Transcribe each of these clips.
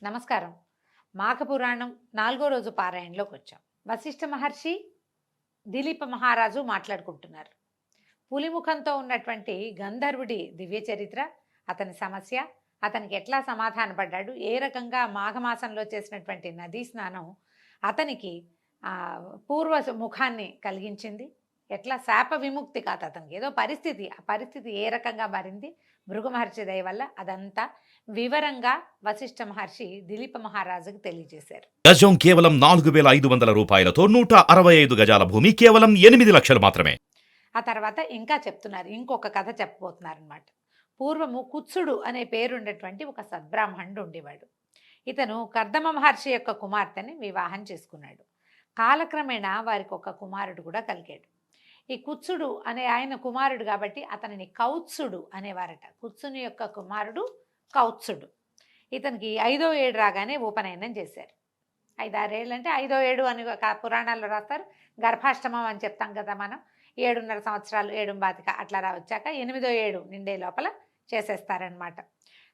నమస్కారం. మాఘపురాణం 4గో రోజు పారాయణలోకి వచ్చాం. వశిష్ఠ మహర్షి, దిలీప మహారాజు మాట్లాడుకుంటున్నారు. పులిముఖంతో ఉన్నటువంటి గంధర్వుడి దివ్య చరిత్ర, అతని సమస్య, అతనికి ఎట్లా సమాధానపడ్డాడు, ఏ రకంగా మాఘమాసంలో చేసినటువంటి నదీ స్నానం అతనికి పూర్వ ముఖాన్ని కలిగించింది, ఎట్లా శాప విముక్తి కాదు అతనికి ఏదో పరిస్థితి, ఆ పరిస్థితి ఏ రకంగా మారింది భృగు మహర్షి దయ వల్ల, అదంతా వివరంగా వశిష్ఠ మహర్షి దిలీప మహారాజుకు తెలియజేశారు. గజం కేవలం 4,500 రూపాయలతో 165 గజాల భూమి కేవలం 8 లక్షలు మాత్రమే. ఆ తర్వాత ఇంకా చెప్తున్నారు, ఇంకొక కథ చెప్పబోతున్నారు అనమాట. పూర్వము కుత్సుడు అనే పేరుండేటువంటి ఒక సద్బ్రాహ్మణుడు ఉండేవాడు. ఇతను కర్దమ మహర్షి యొక్క కుమార్తెని వివాహం చేసుకున్నాడు. కాలక్రమేణా వారికి ఒక కుమారుడు కూడా కలిగాడు. ఈ కుత్సుడు అనే ఆయన కుమారుడు కాబట్టి అతనిని కౌత్సుడు అనేవారట. కుత్సుని యొక్క కుమారుడు కౌత్సుడు. ఇతనికి 5వ ఏడు రాగానే ఉపనయనం చేశారు. 5-6 ఏళ్ళు అంటే 5వ ఏడు అని పురాణాల్లో రాస్తారు. గర్భాష్టమం అని చెప్తాం కదా మనం. 7.5 సంవత్సరాలు 7 అట్లా వచ్చాక 8వ ఏడు నిండే లోపల చేసేస్తారనమాట.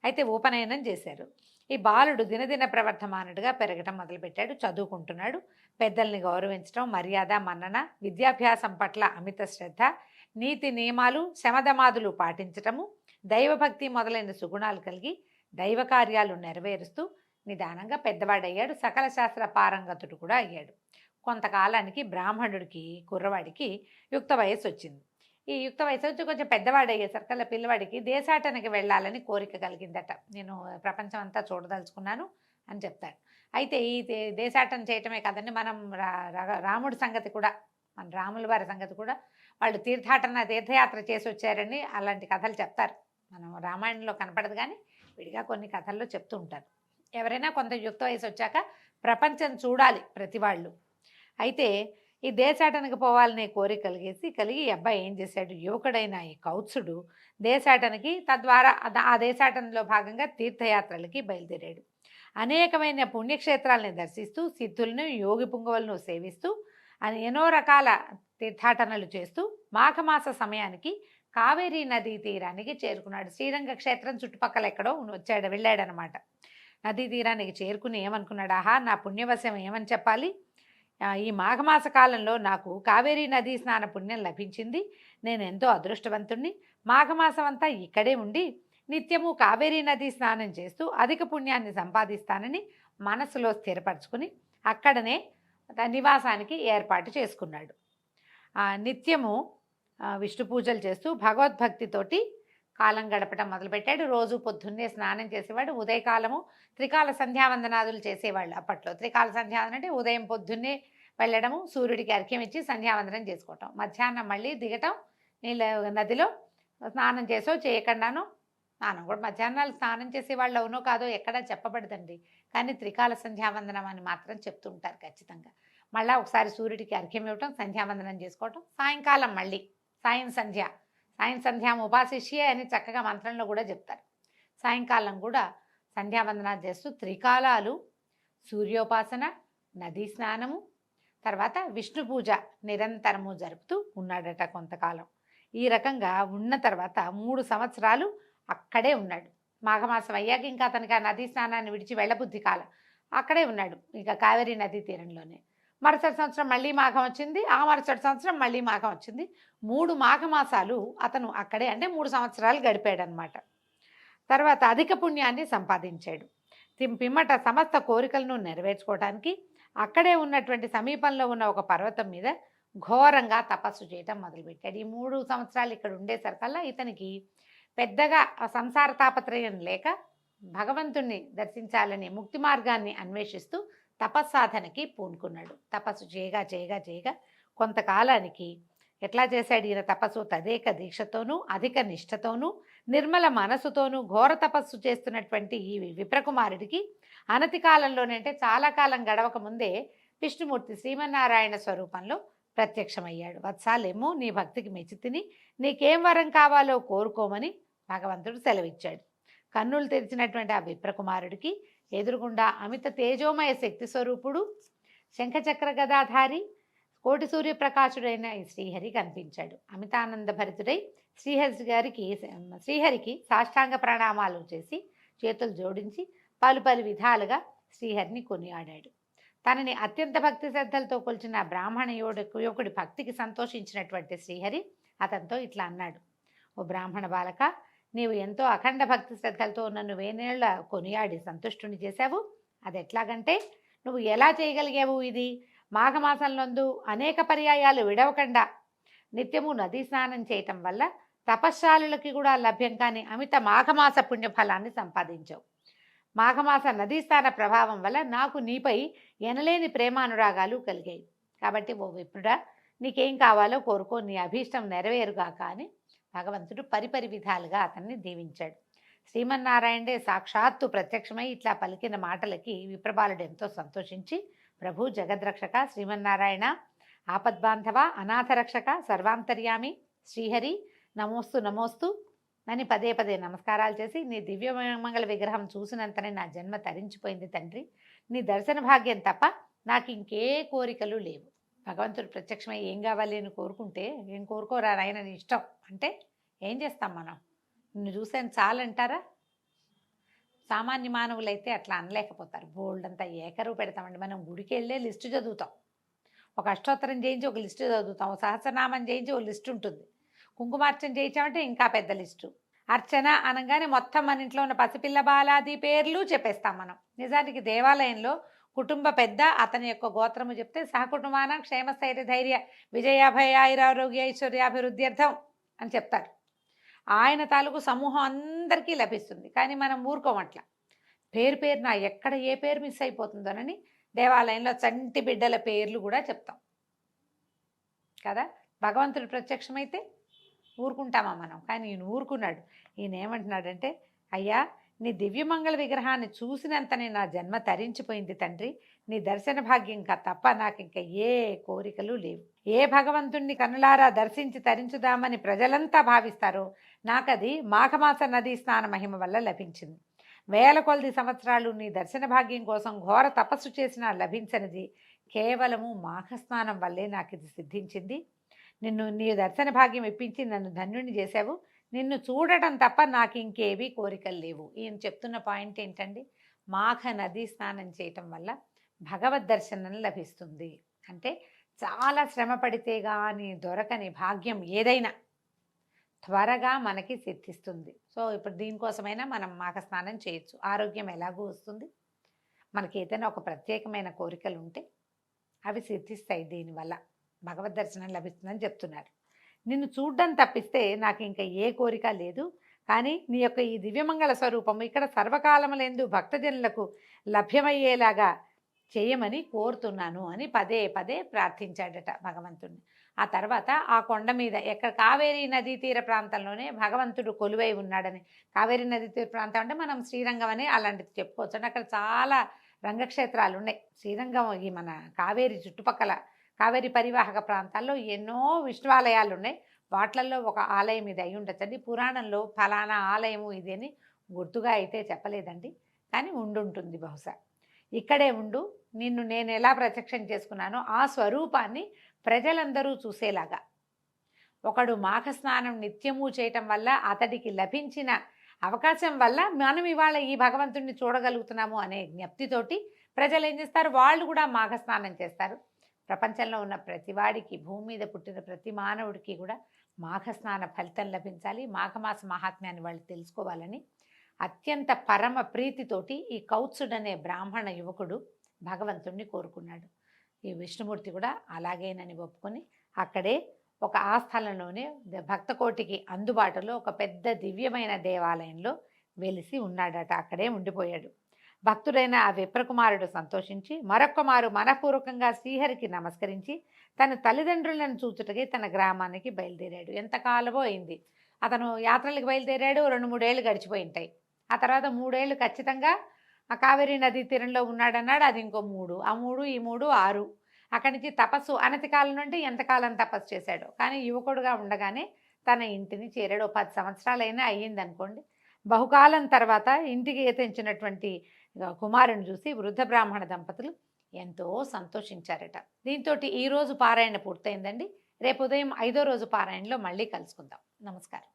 అయితే ఉపనయనం చేశారు. ఈ బాలుడు దినదిన ప్రవర్ధమానుడిగా పెరగటం మొదలుపెట్టాడు. చదువుకుంటున్నాడు. పెద్దల్ని గౌరవించడం, మర్యాద, మన్నన, విద్యాభ్యాసం పట్ల అమిత శ్రద్ధ, నీతి నియమాలు, శమధమాదులు పాటించటము, దైవభక్తి మొదలైన సుగుణాలు కలిగి దైవ కార్యాలు నెరవేరుస్తూ నిదానంగా పెద్దవాడయ్యాడు. సకల శాస్త్ర పారంగతుడు కూడా అయ్యాడు. కొంతకాలానికి బ్రాహ్మణుడికి కుర్రవాడికి యుక్త వయస్సు వచ్చింది. ఈ యుక్త వయసు వచ్చి కొంచెం పెద్దవాడయ్యేసరికల్లా పిల్లవాడికి దేశాటనకి వెళ్ళాలని కోరిక కలిగిందట. నేను ప్రపంచం అంతా చూడదలుచుకున్నాను అని చెప్తాడు. అయితే ఈ దేశాటన చేయటమే కాదండి, మనం రాముడి సంగతి కూడా, మన రాముల వారి సంగతి కూడా, వాళ్ళు తీర్థయాత్ర చేసి వచ్చారని అలాంటి కథలు చెప్తారు. మనం రామాయణంలో కనపడదు కానీ విడిగా కొన్ని కథల్లో చెప్తూ ఉంటారు. ఎవరైనా కొంత యుక్త వయసు వచ్చాక ప్రపంచం చూడాలి ప్రతి వాళ్ళు. అయితే ఈ దేశాటనకు పోవాలనే కోరిక కలిగి ఈ అబ్బాయి ఏం చేశాడు, యువకుడైన ఈ కౌత్సుడు దేశాటనకి, తద్వారా ఆ దేశాటనలో భాగంగా తీర్థయాత్రలకి బయలుదేరాడు. అనేకమైన పుణ్యక్షేత్రాలని దర్శిస్తూ, సిద్ధులను, యోగి పుంగవులను సేవిస్తూ, ఎన్నో రకాల తీర్థాటనలు చేస్తూ మాఘమాస సమయానికి కావేరీ నదీ తీరానికి చేరుకున్నాడు. శ్రీరంగ క్షేత్రం చుట్టుపక్కల ఎక్కడో వెళ్ళాడనమాట. నదీ తీరానికి చేరుకుని ఏమనుకున్నాడు, ఆహా నా పుణ్యవశం ఏమని చెప్పాలి, ఈ మాఘమాస కాలంలో నాకు కావేరీ నదీ స్నాన పుణ్యం లభించింది, నేను ఎంతో అదృష్టవంతుణ్ణి, మాఘమాసం అంతా ఇక్కడే ఉండి నిత్యము కావేరీ నదీ స్నానం చేస్తూ అధిక పుణ్యాన్ని సంపాదిస్తానని మనసులో స్థిరపరచుకుని అక్కడనే నివాసానికి ఏర్పాటు చేసుకున్నాడు. నిత్యము విష్ణు పూజలు చేస్తూ భగవద్భక్తితోటి కాలం గడపటం మొదలుపెట్టాడు. రోజు పొద్దున్నే స్నానం చేసేవాడు. ఉదయకాలము త్రికాల సంధ్యావందనాదులు చేసేవాళ్ళు. అప్పట్లో త్రికాల సంధ్యావందనం అంటే ఉదయం పొద్దున్నే వెళ్ళడము, సూర్యుడికి అర్ఘ్యం ఇచ్చి సంధ్యావందనం చేసుకోవటం, మధ్యాహ్నం మళ్ళీ దిగటం, నదిలో స్నానం చేసో చేయకుండానో, స్నానం కూడా మధ్యాహ్నాలు స్నానం చేసేవాళ్ళు అవునో కాదో ఎక్కడా చెప్పబడదండి, కానీ త్రికాల సంధ్యావందనం అని మాత్రం చెప్తుంటారు ఖచ్చితంగా. మళ్ళీ ఒకసారి సూర్యుడికి అర్ఘ్యం ఇవ్వటం, సంధ్యావందనం చేసుకోవటం, సాయంకాలం మళ్ళీ సాయం సంధ్యాం ఉపాశిష్యే అని చక్కగా మంత్రంలో కూడా చెప్తారు. సాయంకాలం కూడా సంధ్యావందనాలు చేస్తూ త్రికాలాలు సూర్యోపాసన, నదీ స్నానము, తర్వాత విష్ణు పూజ నిరంతరము జరుపుతూ ఉన్నాడట కొంతకాలం. ఈ రకంగా ఉన్న తర్వాత 3 సంవత్సరాలు అక్కడే ఉన్నాడు. మాఘమాసం అయ్యాక ఇంకా అతనికి ఆ నదీ స్నానాన్ని విడిచి వెళ్ళబుద్ధి కాలం, అక్కడే ఉన్నాడు ఇక కావేరీ నదీ తీరంలోనే. మరుసటి సంవత్సరం మళ్ళీ మాఘం వచ్చింది, ఆ మరుసటి సంవత్సరం మళ్ళీ మాఘం వచ్చింది. 3 మాఘమాసాలు అతను అక్కడే, అంటే 3 సంవత్సరాలు గడిపాడనమాట. తర్వాత అధిక పుణ్యాన్ని సంపాదించాడు. పిమ్మట సమస్త కోరికలను నెరవేర్చుకోవడానికి అక్కడే ఉన్నటువంటి సమీపంలో ఉన్న ఒక పర్వతం మీద ఘోరంగా తపస్సు చేయటం మొదలుపెట్టాడు. ఈ 3 సంవత్సరాలు ఇక్కడ ఉండేసరికల్లా ఇతనికి పెద్దగా సంసార తాపత్రయం లేక భగవంతుణ్ణి దర్శించాలనే ముక్తి మార్గాన్ని అన్వేషిస్తూ తపస్సాధనకి పూనుకున్నాడు. తపస్సు చేయగా కొంతకాలానికి ఎట్లా చేశాడు ఈయన తపస్సు, తదేక దీక్షతోనూ అధిక నిష్ఠతోనూ నిర్మల మనసుతోనూ ఘోర తపస్సు చేస్తున్నటువంటి ఈ విప్రకుమారుడికి అనతి కాలంలోనే, అంటే చాలా కాలం గడవక ముందే విష్ణుమూర్తి శ్రీమన్నారాయణ స్వరూపంలో ప్రత్యక్షమయ్యాడు. వత్సాలేమో నీ భక్తికి మెచ్చితిని, నీకేం వరం కావాలో కోరుకోమని భగవంతుడు సెలవిచ్చాడు. కన్నులు తెరిచినటువంటి ఆ విప్రకుమారుడికి ఎదురుగుండా అమిత తేజోమయ శక్తి స్వరూపుడు, శంఖచక్ర గదాధారి, కోటి సూర్యప్రకాశుడైన శ్రీహరి కనిపించాడు. అమితానంద భరితుడై శ్రీహరికి సాష్టాంగ ప్రణామాలు చేసి చేతులు జోడించి పలు పలు విధాలుగా శ్రీహరిని కొనియాడాడు. తనని అత్యంత భక్తి శ్రద్ధలతో కొలిచిన బ్రాహ్మణ యువకుడి భక్తికి సంతోషించినటువంటి శ్రీహరి అతనితో ఇట్లా అన్నాడు: ఓ బ్రాహ్మణ బాలక, నీవు ఎంతో అఖండ భక్తి శ్రద్ధలతో నన్ను వేనేళ్ల కొనియాడి సంతుష్టుని చేశావు. అది ఎట్లాగంటే, నువ్వు ఎలా చేయగలిగావు ఇది? మాఘమాసంలోందు అనేక పర్యాయాలు విడవకుండా నిత్యము నదీ స్నానం చేయటం వల్ల తపశ్శాలులకి కూడా లభ్యం కాని అమిత మాఘమాస పుణ్యఫలాన్ని సంపాదించావు. మాఘమాస నదీ స్నాన ప్రభావం వల్ల నాకు నీపై ఎనలేని ప్రేమానురాగాలు కలిగాయి. కాబట్టి ఓ విప్రుడా, నీకేం కావాలో కోరుకో, నీ అభీష్టం నెరవేరుగాక అని భగవంతుడు పరిపరి విధాలుగా అతన్ని దీవించాడు. శ్రీమన్నారాయణుడే సాక్షాత్తు ప్రత్యక్షమై ఇట్లా పలికిన మాటలకి విప్రబాలుడు ఎంతో సంతోషించి, ప్రభు జగద్రక్షక శ్రీమన్నారాయణ, ఆపద్బాంధవ, అనాథరక్షక, సర్వాంతర్యామి శ్రీహరి, నమోస్తు నమోస్తు అని పదే పదే నమస్కారాలు చేసి, నీ దివ్యమంగళ విగ్రహం చూసినంతనే నా జన్మ తరించిపోయింది తండ్రి. నీ దర్శన భాగ్యం తప్ప నాకు ఇంకే కోరికలు లేవు. భగవంతుడు ప్రత్యక్షమై ఏం కావాలి అని కోరుకుంటే, ఏం కోరుకోరా నాయన నీ ఇష్టం అంటే ఏం చేస్తాం మనం? నిన్ను చూసాను చాలంటారా? సామాన్య మానవులైతే అట్లా అనలేకపోతారు. బోల్డ్ అంతా ఏకరువు పెడతామండి. మనం గుడికి వెళ్ళే లిస్టు చదువుతాం, ఒక అష్టోత్తరం చేయించి ఒక లిస్టు చదువుతాం, ఒక సహస్రనామం చేయించి ఒక లిస్టు ఉంటుంది, కుంకుమార్చన చేయించామంటే ఇంకా పెద్ద లిస్టు. అర్చన అనగానే మొత్తం మన ఇంట్లో ఉన్న పసిపిల్ల బాలాది పేర్లు చెప్పేస్తాం మనం. నిజానికి దేవాలయంలో కుటుంబ పెద్ద అతని యొక్క గోత్రము చెప్తే సహకుటుంబాన క్షేమస్థైర్య ధైర్య విజయాభయ ఆయురారోగ్య ఐశ్వర్యాభివృద్ధ్యర్థం అని చెప్తారు. ఆయన తాలూకు సమూహం అందరికీ లభిస్తుంది. కానీ మనం ఊరుకోమట్ల పేరు పేరున ఎక్కడ ఏ పేరు మిస్ అయిపోతుందోనని దేవాలయంలో చంటి బిడ్డల పేర్లు కూడా చెప్తాం కదా. భగవంతుడు ప్రత్యక్షమైతే ఊరుకుంటామా మనం? కానీ ఈయన ఊరుకున్నాడు. ఈయన ఏమంటున్నాడంటే, అయ్యా, నీ దివ్యమంగళ విగ్రహాన్ని చూసినంతనే నా జన్మ తరించిపోయింది తండ్రి. నీ దర్శన భాగ్యం తప్ప నాకు ఇంకా ఏ కోరికలు లేవు. ఏ భగవంతుణ్ణి కనులారా దర్శించి తరించుదామని ప్రజలంతా భావిస్తారో నాకది మాఘమాస నదీ స్నాన మహిమ వల్ల లభించింది. వేల కొలది సంవత్సరాలు నీ దర్శన భాగ్యం కోసం ఘోర తపస్సు చేసినా లభించనిది కేవలము మాఘస్నానం వల్లే నాకు ఇది సిద్ధించింది. నీ దర్శన భాగ్యం ఇప్పించి నన్ను ధన్యుని చేశావు. నిన్ను చూడటం తప్ప నాకు ఇంకేవీ కోరికలు లేవు. ఈయన చెప్తున్న పాయింట్ ఏంటండి? మాఘ నదీ స్నానం చేయటం వల్ల భగవద్ దర్శనం లభిస్తుంది. అంటే చాలా శ్రమ పడితే కానీ దొరకని భాగ్యం ఏదైనా త్వరగా మనకి సిద్ధిస్తుంది. సో ఇప్పుడు దీనికోసమైనా మనం మాఘ స్నానం చేయొచ్చు. ఆరోగ్యం ఎలాగూ వస్తుంది. మనకి ఏదైనా ఒక ప్రత్యేకమైన కోరికలు ఉంటే అవి సిద్ధిస్తాయి. దీనివల్ల భగవద్ దర్శనం లభిస్తుందని చెప్తున్నారు. నిన్ను చూడ్డం తప్పిస్తే నాకు ఇంకా ఏ కోరిక లేదు. కానీ నీ యొక్క ఈ దివ్యమంగళ స్వరూపము ఇక్కడ సర్వకాలములందు భక్తజనులకు లభ్యమయ్యేలాగా చేయమని కోరుతున్నాను అని పదే పదే ప్రార్థించాడట భగవంతుడిని. ఆ తర్వాత ఆ కొండ మీద ఎక్కడ కావేరీ నదీ తీర ప్రాంతంలోనే భగవంతుడు కొలువై ఉన్నాడని. కావేరీ నదీ తీర ప్రాంతం అంటే మనం శ్రీరంగం అని అలాంటిది చెప్పుకోవచ్చు. అంటే అక్కడ చాలా రంగక్షేత్రాలు ఉన్నాయి. శ్రీరంగం ఈ మన కావేరీ చుట్టుపక్కల కావేరీ పరివాహక ప్రాంతాల్లో ఎన్నో విష్ణువాలయాలు ఉన్నాయి. వాట్లల్లో ఒక ఆలయం ఇది అయి ఉండొచ్చండి. పురాణంలో ఫలానా ఆలయము ఇది అని గుర్తుగా అయితే చెప్పలేదండి, కానీ ఉండుంటుంది బహుశా. ఇక్కడే ఉండు, నిన్ను నేను ఎలా ప్రత్యక్షం చేసుకున్నానో ఆ స్వరూపాన్ని ప్రజలందరూ చూసేలాగా. ఒకడు మాఘస్నానం నిత్యము చేయటం వల్ల అతడికి లభించిన అవకాశం వల్ల మనం ఇవాళ ఈ భగవంతుడిని చూడగలుగుతున్నాము అనే జ్ఞప్తితోటి ప్రజలు ఏం చేస్తారు? వాళ్ళు కూడా మాఘస్నానం చేస్తారు. ప్రపంచంలో ఉన్న ప్రతివాడికి, భూమి మీద పుట్టిన ప్రతి మానవుడికి కూడా మాఘస్నాన ఫలితం లభించాలి. మాఘమాస మహాత్మ్యాన్ని వాళ్ళు తెలుసుకోవాలని అత్యంత పరమ ప్రీతితోటి ఈ కౌత్సుడనే బ్రాహ్మణ యువకుడు భగవంతుణ్ణి కోరుకున్నాడు. ఈ విష్ణుమూర్తి కూడా అలాగేనని ఒప్పుకొని అక్కడే ఒక ఆ స్థలంలోనే భక్తకోటికి అందుబాటులో ఒక పెద్ద దివ్యమైన దేవాలయంలో వెలిసి ఉన్నాడట. అక్కడే ఉండిపోయాడు. భక్తుడైన ఆ విప్రకుమారుడు సంతోషించి మరొక్క మారు మనపూర్వకంగా శ్రీహరికి నమస్కరించి తన తల్లిదండ్రులను చూచుటకి తన గ్రామానికి బయలుదేరాడు. ఎంతకాలమో అయింది అతను యాత్రలకు బయలుదేరాడు. 2-3 ఏళ్ళు గడిచిపోయి ఉంటాయి. ఆ తర్వాత 3 ఏళ్ళు ఖచ్చితంగా ఆ కావేరీ నదీ తీరంలో ఉన్నాడన్నాడు. అది ఇంకో 3, ఆ 3 ఈ 3 6. అక్కడి నుంచి తపస్సు అనతి కాలం నుండి ఎంతకాలం తపస్సు చేశాడు. కానీ యువకుడుగా ఉండగానే తన ఇంటిని చేరాడు. 10 సంవత్సరాలైనా అయ్యింది అనుకోండి. బహుకాలం తర్వాత ఇంటికి తెంచినటువంటి కుమారుని చూసి వృద్ధ బ్రాహ్మణ దంపతులు ఎంతో సంతోషించారట. దీంతో ఈరోజు పారాయణ పూర్తయిందండి. రేపు ఉదయం 5వ రోజు పారాయణలో మళ్ళీ కలుసుకుందాం. నమస్కారం.